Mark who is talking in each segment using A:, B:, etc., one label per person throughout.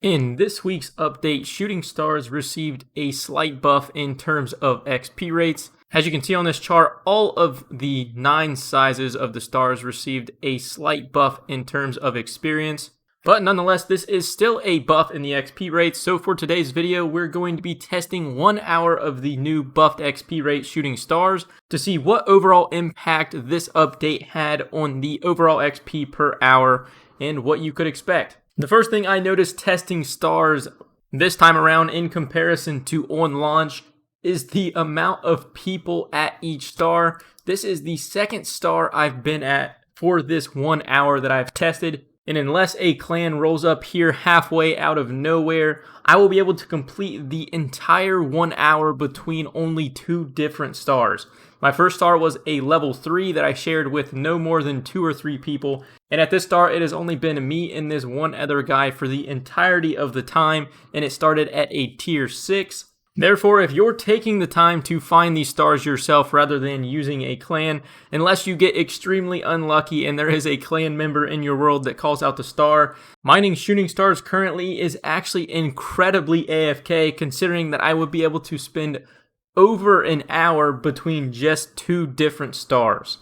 A: In this week's update, shooting stars received a slight buff in terms of XP rates. As you can see on this chart, all of the 9 sizes of the stars received a slight buff in terms of experience. But nonetheless, this is still a buff in the XP rates. So for today's video, we're going to be testing 1 hour of the new buffed XP rate shooting stars to see what overall impact this update had on the overall XP per hour and what you could expect. The first thing I noticed testing stars this time around in comparison to on launch is the amount of people at each star. This is the second star I've been at for this 1 hour that I've tested. And unless a clan rolls up here halfway out of nowhere, I will be able to complete the entire 1 hour between only 2 different stars. My first star was a level 3 that I shared with no more than 2 or 3 people. And at this star, it has only been me and this one other guy for the entirety of the time. And it started at a tier 6. Therefore, if you're taking the time to find these stars yourself rather than using a clan, unless you get extremely unlucky and there is a clan member in your world that calls out the star, mining shooting stars currently is actually incredibly AFK, considering that I would be able to spend over an hour between just 2 different stars.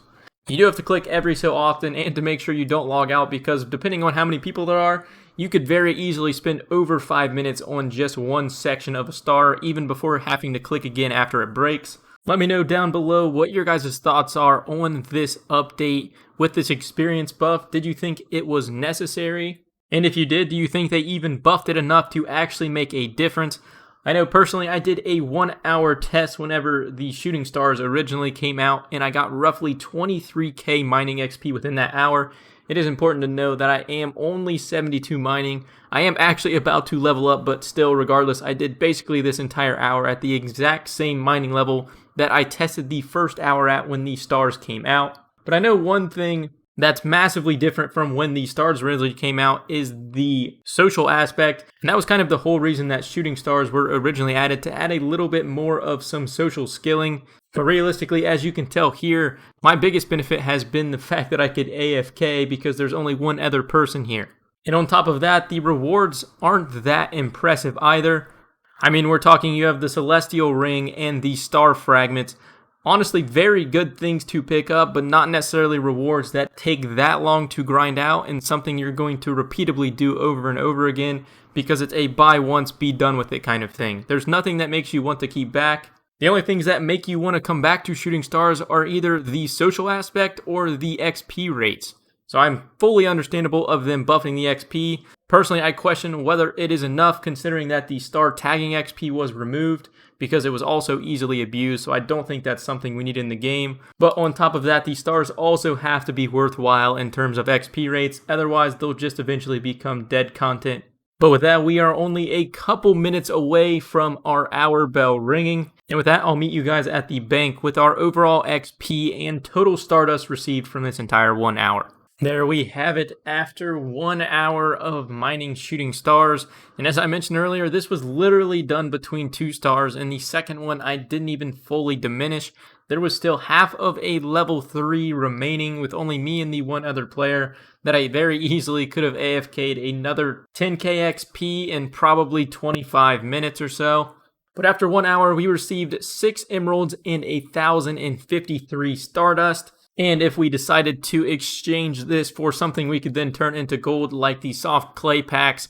A: You do have to click every so often and to make sure you don't log out, because depending on how many people there are, you could very easily spend over 5 minutes on just one section of a star, even before having to click again after it breaks. Let me know down below what your guys' thoughts are on this update with this experience buff. Did you think it was necessary? And if you did, do you think they even buffed it enough to actually make a difference? I know personally I did a 1 hour test whenever the shooting stars originally came out, and I got roughly 23k mining XP within that hour. It is important to know that I am only 72 mining. I am actually about to level up, but still, regardless, I did basically this entire hour at the exact same mining level that I tested the first hour at when these stars came out. But I know one thing that's massively different from when the stars originally came out is the social aspect. And that was kind of the whole reason that shooting stars were originally added, to add a little bit more of some social skilling. But realistically, as you can tell here, my biggest benefit has been the fact that I could AFK because there's only one other person here. And on top of that, the rewards aren't that impressive either. I mean, we're talking you have the Celestial Ring and the Star Fragments. Honestly, very good things to pick up, but not necessarily rewards that take that long to grind out and something you're going to repeatedly do over and over again because it's a buy once, be done with it kind of thing. There's nothing that makes you want to keep back. The only things that make you want to come back to shooting stars are either the social aspect or the XP rates. So I'm fully understandable of them buffing the XP. Personally, I question whether it is enough considering that the star tagging XP was removed because it was also easily abused, so I don't think that's something we need in the game. But on top of that, the stars also have to be worthwhile in terms of XP rates, otherwise they'll just eventually become dead content. But with that, we are only a couple minutes away from our hour bell ringing. And with that, I'll meet you guys at the bank with our overall XP and total Stardust received from this entire 1 hour. There we have it after 1 hour of mining shooting stars. And as I mentioned earlier, this was literally done between 2 stars, and the second one I didn't even fully diminish. There was still half of a level 3 remaining with only me and the one other player that I very easily could have AFK'd another 10k XP in probably 25 minutes or so. But after 1 hour, we received 6 emeralds and 1,053 Stardust. And if we decided to exchange this for something we could then turn into gold, like the soft clay packs,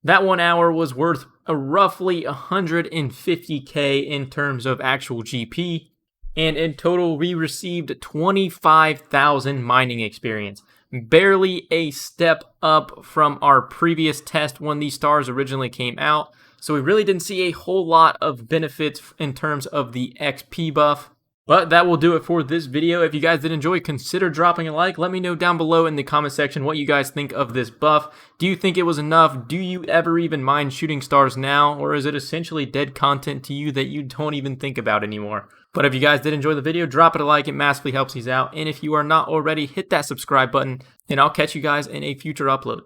A: that 1 hour was worth roughly 150k in terms of actual GP. And in total, we received 25,000 mining experience. Barely a step up from our previous test when these stars originally came out. So we really didn't see a whole lot of benefits in terms of the XP buff. But that will do it for this video. If you guys did enjoy, consider dropping a like. Let me know down below in the comment section what you guys think of this buff. Do you think it was enough? Do you ever even mind shooting stars now? Or is it essentially dead content to you that you don't even think about anymore? But if you guys did enjoy the video, drop it a like. It massively helps these out. And if you are not already, hit that subscribe button. And I'll catch you guys in a future upload.